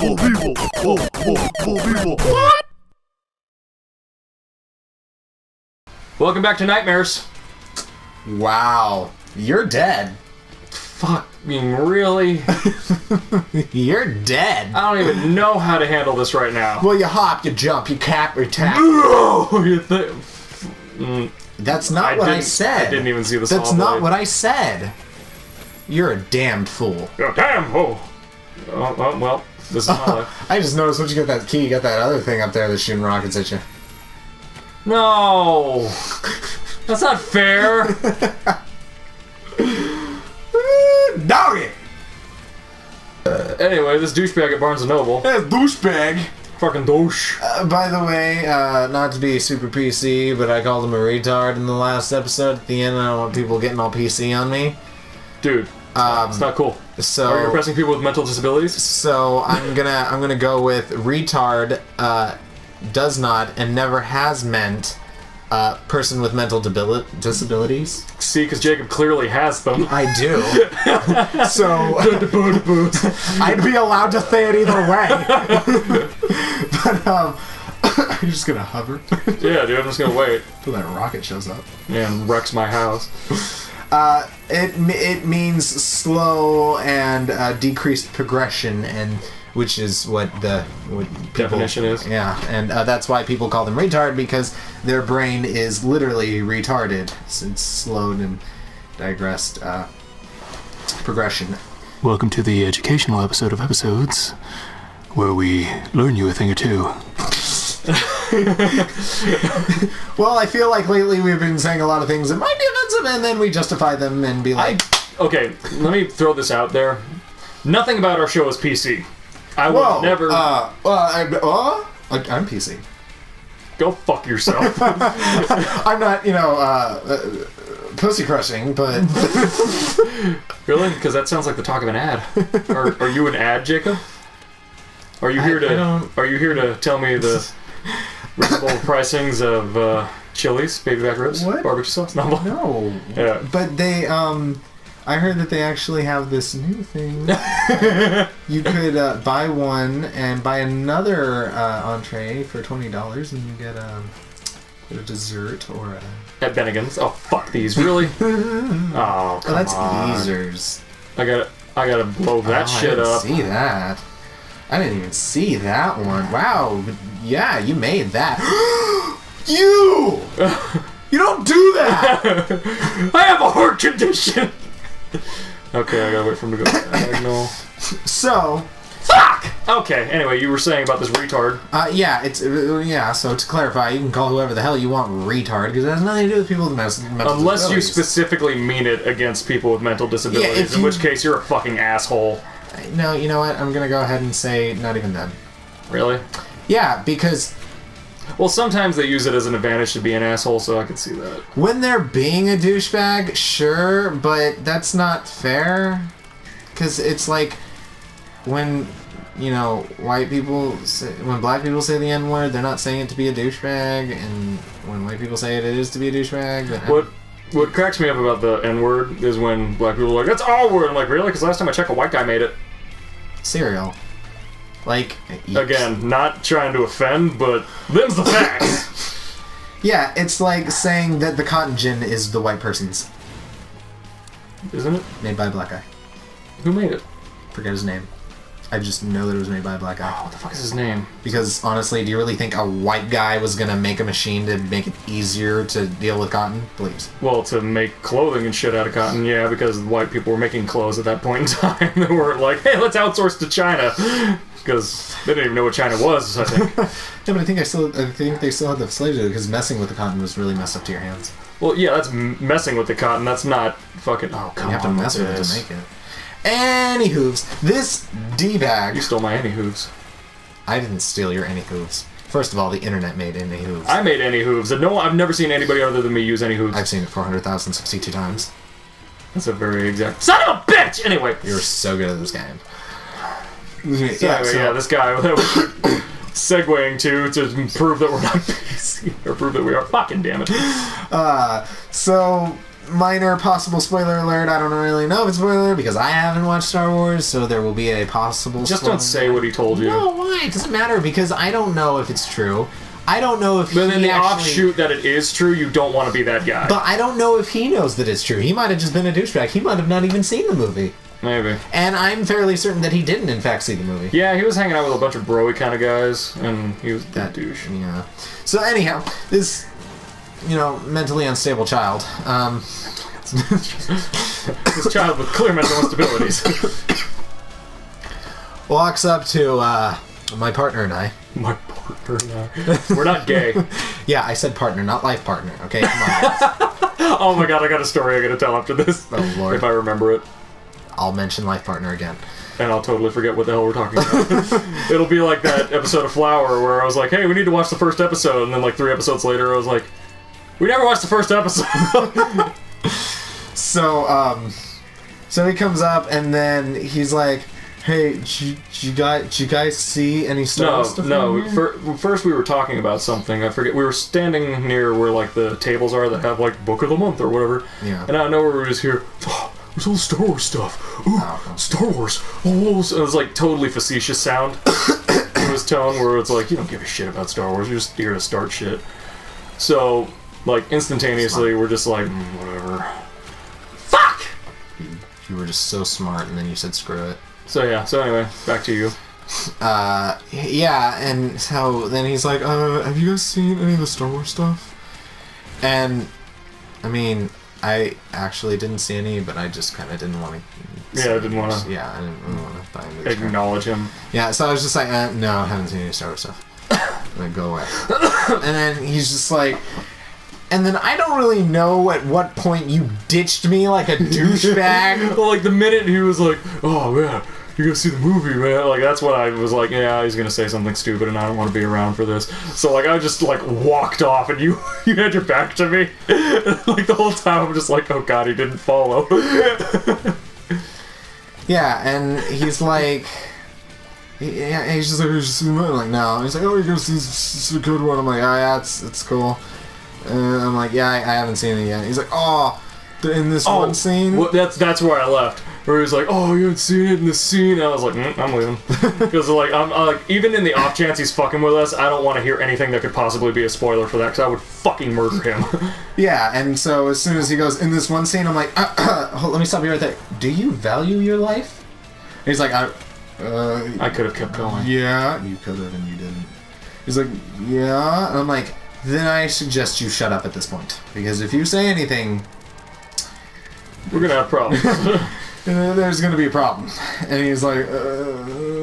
What? Welcome back to Nightmares. Wow. You're dead. Fucking really? You're dead. I don't even know how to handle this right now. Well, you hop, you jump, you cap, you tap. That's not what I said. I didn't even see the That's saw not blade. what I said. You're a damned fool. Oh, damn! Oh, well, this is my life. I just noticed once you get that key, you got that other thing up there that's shooting rockets at you. No! That's not fair! Doggy! Anyway, this douchebag at Barnes & Noble. That's douchebag. Fucking douche. By the way, not to be super PC, but I called him a retard in the last episode. At the end, I don't want people getting all PC on me. Dude, it's not cool. So Are you oppressing people with mental disabilities? So I'm gonna go with retard. Does not and never has meant person with mental disabilities. See, because Jacob clearly has them. I do. So I'd be allowed to say it either way. But you're just gonna hover Yeah, dude, I'm just gonna wait. till that rocket shows up. And wrecks my house. It means slow and decreased progression, and which is what people, Definition is. Yeah, and that's why people call them retard, because their brain is literally retarded. It's slowed and digressed progression. Welcome to the educational episode of episodes, where we learn you a thing or two. Well, I feel like lately we've been saying a lot of things that might be offensive, and then we justify them and be like, Okay, let me throw this out there. Nothing about our show is PC. I will "Whoa, never... I'm PC. Go fuck yourself. I'm not, pussy crushing, but Really? Because that sounds like the talk of an ad. Are you an ad, Jacob? Are you here to tell me the reasonable pricings of Chili's, baby back ribs, What? barbecue sauce? No. Yeah. But they, I heard that they actually have this new thing. You could buy one and buy another entree for $20, and you get a dessert or a... At Bennigan's. Oh, fuck these. Really? Oh, come that's on. Easers. I gotta blow that shit up. I didn't see that. I didn't even see that one. Wow. Yeah, you made that. You! You don't do that! I have a heart condition! Okay, I gotta wait for him to go diagonal. So... Fuck! Okay, anyway, you were saying about this retard. So to clarify, you can call whoever the hell you want retard, because it has nothing to do with people with mental Unless you disabilities. specifically mean it against people with mental disabilities, in which case you're a fucking asshole. No, you know what? I'm gonna go ahead and say not even then. Really? Yeah, because Well, sometimes they use it as an advantage to be an asshole, so I can see that. when they're being a douchebag, sure, but that's not fair. Because it's like when, white people when black people say the N-word, they're not saying it to be a douchebag, and when white people say it is to be a douchebag. Then What cracks me up about the N-word is when black people are like, that's our word. I'm like, really? Because last time I checked, a white guy made it. cereal. Like, Again, not trying to offend, but them's the facts. Yeah, it's like saying that the cotton gin is the white person's. Isn't it? Made by a black guy. Who made it? Forget his name. I just know that it was made by a black guy. What the fuck is his name? Because, honestly, do you really think a white guy was gonna make a machine to make it easier to deal with cotton? Please. Well, to make clothing and shit out of cotton, yeah, because white people were making clothes at that point in time. They weren't like, hey, let's outsource to China. Because they didn't even know what China was, I think. Yeah, but I think they still had the slaves because messing with the cotton was really messed up to your hands. Well, yeah, that's messing with the cotton. That's not fucking... Oh, come on. You have to mess with it to make it. Anywho's, this D-bag... You stole my anywho's. I didn't steal your anywho's. First of all, the internet made anywho's. I made anywho's. And no, I've never seen anybody other than me use anywho's. I've seen it 400,062 times. That's a very exact... Son of a bitch! Anyway. You're so good at this game. Yeah, this guy that we're segueing to prove that we're not PC, or prove that we are. Fucking damn it. So, minor possible spoiler alert. I don't really know if it's spoiler alert because I haven't watched Star Wars, so there will be a possible Just spoiler don't say what he told you. No, why? It doesn't matter because I don't know if it's true. I don't know if But in the actually, offshoot that it is true, you don't want to be that guy. But I don't know if he knows that it's true. He might have just been a douchebag. He might have not even seen the movie. Maybe. And I'm fairly certain that he didn't, in fact, see the movie. Yeah, he was hanging out with a bunch of bro-y kind of guys, and he was that douche. Yeah. So anyhow, this, mentally unstable child, This child with clear mental instabilities. walks up to my partner and I. My partner and I. We're not gay. Yeah, I said partner, not life partner. Okay, come on. Oh my god, I got a story I gotta tell after this. Oh, Lord. If I remember it. I'll mention life partner again. And I'll totally forget what the hell we're talking about. It'll be like that episode of Flower where I was like, hey, we need to watch the first episode, and then like 3 episodes later I was like, we never watched the first episode. So he comes up and then he's like, hey, did you guys see any Star Wars stuff? No. First we were talking about something. I forget. We were standing near where like the tables are that have like Book of the Month or whatever. Yeah. And out of nowhere we were just here. Oh, there's all Star Wars stuff. Ooh, Star Wars. Oh, it was like totally facetious sound in his tone where it's like, you don't give a shit about Star Wars. You're just here to start shit. So, like, instantaneously, we're just like, whatever. Fuck! You were just so smart, and then you said screw it. So anyway, back to you. Yeah, and so then he's like, have you guys seen any of the Star Wars stuff? And, I mean, I actually didn't see any, but I just kind of didn't want to... Yeah, I didn't want to... Yeah, I didn't really want to buy into acknowledge him. Yeah, so I was just like, no, I haven't seen any Star Wars stuff. Like, go away. And then he's just like... And then I don't really know at what point you ditched me like a douchebag. Well, like, the minute he was like, oh, man, you gotta see the movie, man. Like, that's what I was like, yeah, he's gonna say something stupid and I don't want to be around for this. So, like, I just, like, walked off and you had your back to me. Like, the whole time I'm just like, oh, God, he didn't follow. Yeah, and he's like... Yeah, he's just like, you see the movie? I'm like, no. And he's like, oh, you're gonna see it's a good one. I'm like, oh, yeah, it's cool. And I'm like, yeah, I haven't seen it yet. He's like, oh, in this one scene? Well, that's where I left. Where he was like, oh, you haven't seen it in the scene? And I was like, I'm leaving. Because, like, I'm like, even in the off chance he's fucking with us, I don't want to hear anything that could possibly be a spoiler for that, because I would fucking murder him. Yeah, and so as soon as he goes, in this one scene, I'm like, let me stop you right there. Do you value your life? And he's like, I could have kept going. Yeah, you could have, and you didn't. He's like, yeah. And I'm like, then I suggest you shut up at this point. Because if you say anything... We're gonna have problems. There's gonna be a problem. And he's like,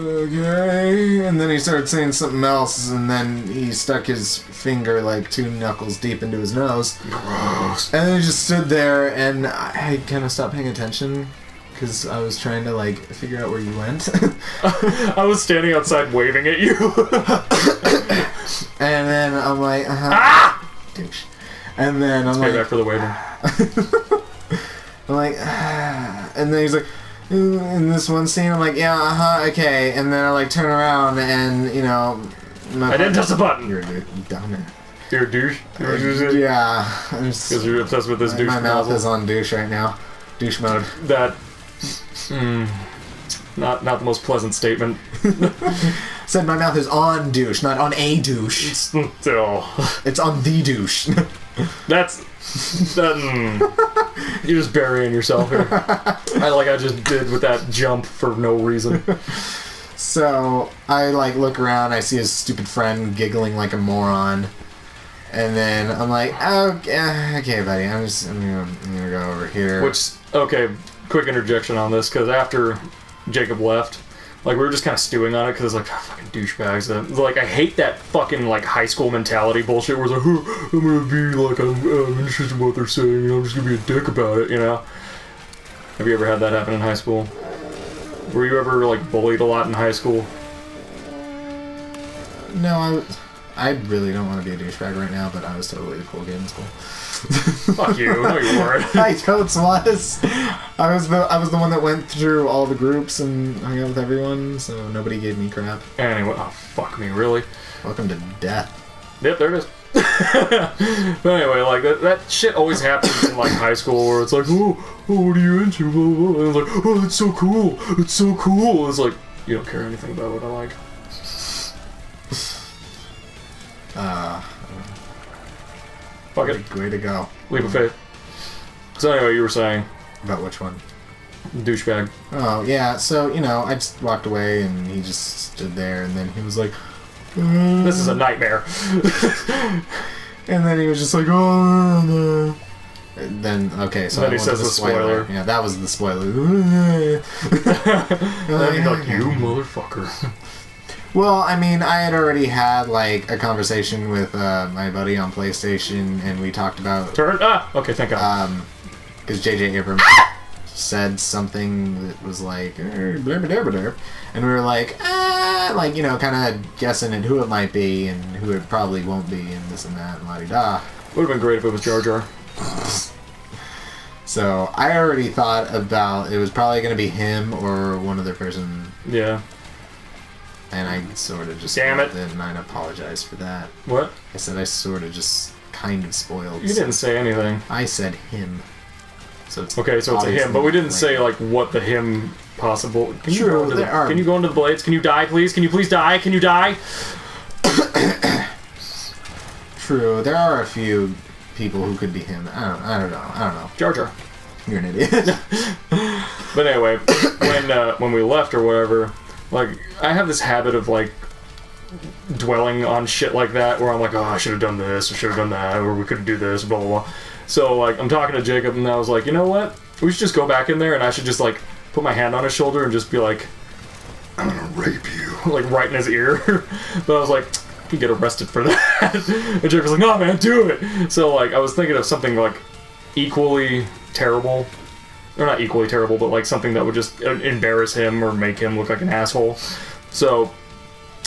okay. And then he started saying something else, and then he stuck his finger like 2 knuckles deep into his nose. Gross. And then he just stood there, and I kind of stopped paying attention. Because I was trying to, like, figure out where you went. I was standing outside waving at you. And then I'm like, Ah! douche. And then I'm Pay like... back for the waving. I'm like, and then he's like, in this one scene, I'm like, yeah, okay. And then I, like, turn around and, I didn't touch the button. You're a dumb. You're a douche? Yeah. Because you're obsessed with this douche My mouth nozzle. is on douche right now. Douche mode. That... not the most pleasant statement. Said my mouth is on douche, not on a douche. Still. It's on the douche. That's... You're just burying yourself here. I just did with that jump for no reason. So, I, like, look around, I see his stupid friend giggling like a moron. And then I'm like, okay, buddy, I'm gonna go over here. Which, okay, quick interjection on this, because after Jacob left, like, we were just kind of stewing on it, because it's like, fucking douchebags. Like, I hate that fucking, like, high school mentality bullshit where it's like, I'm gonna be, like, I'm interested in what they're saying, I'm just gonna be a dick about it, you know? Have you ever had that happen in high school? Were you ever, like, bullied a lot in high school? No, I really don't want to be a douchebag right now, but I was totally a cool kid in school. Fuck you, no you weren't. I totes was. I was the one that went through all the groups and hung out with everyone, so nobody gave me crap. Anyway, oh fuck me, really? Welcome to death. Yep, there it is. But anyway, like that shit always happens in like high school where it's like, oh, what are you into? Blah, blah, blah. And it's like, oh, it's so cool. It's so cool. It's like, you don't care anything about what I like. Fuck it. Way to go. Leap of faith. So anyway, you were saying About which one? douchebag. Oh, yeah, so, I just walked away and he just stood there and then he was like, This is a nightmare. and then he was just like, oh, no. And then, okay, so Then I he went to says the spoiler. Yeah, that was the spoiler. And then he's like, you motherfucker. Well, I mean, I had already had, like, a conversation with my buddy on PlayStation, and we talked about... Okay, thank God. Because J.J. Abrams said something that was like, blurb, and we were like, kind of guessing at who it might be, and who it probably won't be, and this and that, and la-di-da. Would have been great if it was Jar Jar. So, I already thought about, it was probably going to be him or one other person... Yeah. And I sort of just Damn it. spoiled and I apologize for that. What? I said I sort of just kind of spoiled. You didn't say anything. I said him. So it's Okay, so it's a him, but we didn't say like what the him possible. Can you True, go into the, there are- Can you go into the blades? Can you die, please? Can you please die? Can you die? True. There are a few people who could be him. I don't know. Jar Jar. You're an idiot. But anyway, when we left or whatever, like I have this habit of like dwelling on shit like that, where I'm like, oh, I should have done this, or should have done that, or we could do this, blah blah blah. So like I'm talking to Jacob, and I was like, you know what? We should just go back in there, and I should just like put my hand on his shoulder and just be like, I'm gonna rape you, like right in his ear. But I was like, you can get arrested for that. And Jacob was like, no man, do it. So like I was thinking of something like equally terrible. Or not equally terrible, but like something that would just embarrass him or make him look like an asshole. So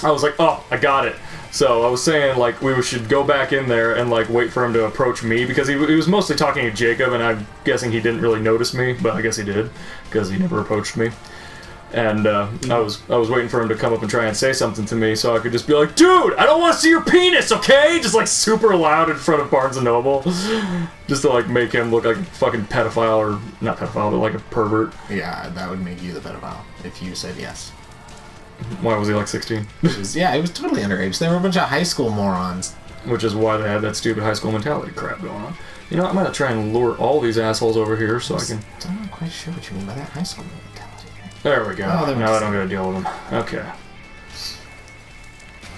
I was like, oh, I got it. So I was saying like we should go back in there and like wait for him to approach me, because he was mostly talking to Jacob, and I'm guessing he didn't really notice me, but I guess he did, because he never approached me. And I was waiting for him to come up and try and say something to me, so I could just be like, dude, I don't want to see your penis, okay? Just like super loud in front of Barnes & Noble. Just to like make him look like a fucking pedophile, or not pedophile, but like a pervert. Yeah, that would make you the pedophile if you said yes. Why was he like 16? Yeah, he was totally underage. They were a bunch of high school morons. Which is why they had that stupid high school mentality crap going on. You know, I'm gonna try and lure all these assholes over here so I can... I'm not quite sure what you mean by that high school mentality. There we go. Oh, that now makes I don't gotta deal with them. Okay.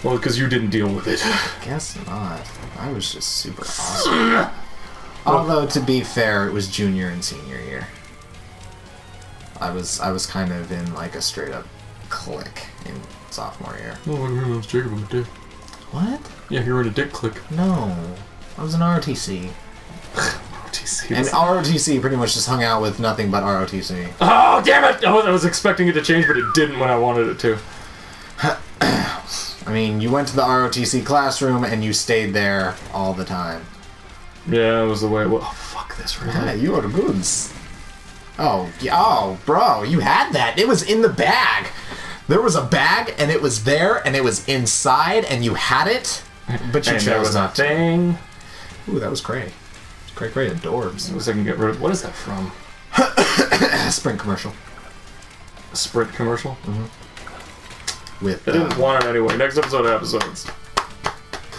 Well, because you didn't deal with it. Guess not. I was just super awesome. Although, to be fair, it was junior and senior year. I was kind of in like a straight up clique in sophomore year. Oh, I realized Jacob was a dick. What? Yeah, you were in a dick clique. No. I was in ROTC. ROTC. And ROTC pretty much just hung out with nothing but ROTC. Oh, damn it! I was expecting it to change, but it didn't when I wanted it to. I mean, you went to the ROTC classroom and you stayed there all the time. Yeah, it was the way it was. Oh, fuck this, really? Yeah, you are the goods. Oh, bro, you had that. It was in the bag. There was a bag, and it was there, and it was inside, and you had it, but you And there chose was not to. thing. Ooh, that was Cray. Cray, adorbs. At least I can get rid of... What is that from? Sprint commercial. A Sprint commercial? With, I didn't want it anyway. Next episode of episodes.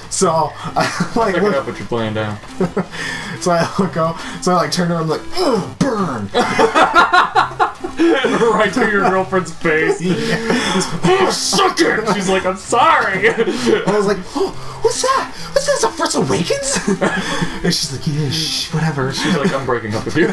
So, I like, Pick it up what you're playing down. so I go, so I like turn around, I'm like, ugh, burn. Right to your girlfriend's face. Oh, suck it! She's like, I'm sorry. I was like, oh, what's that? What's that? A Force Awakens? And she's like, yeah, whatever. She's like, I'm breaking up with you.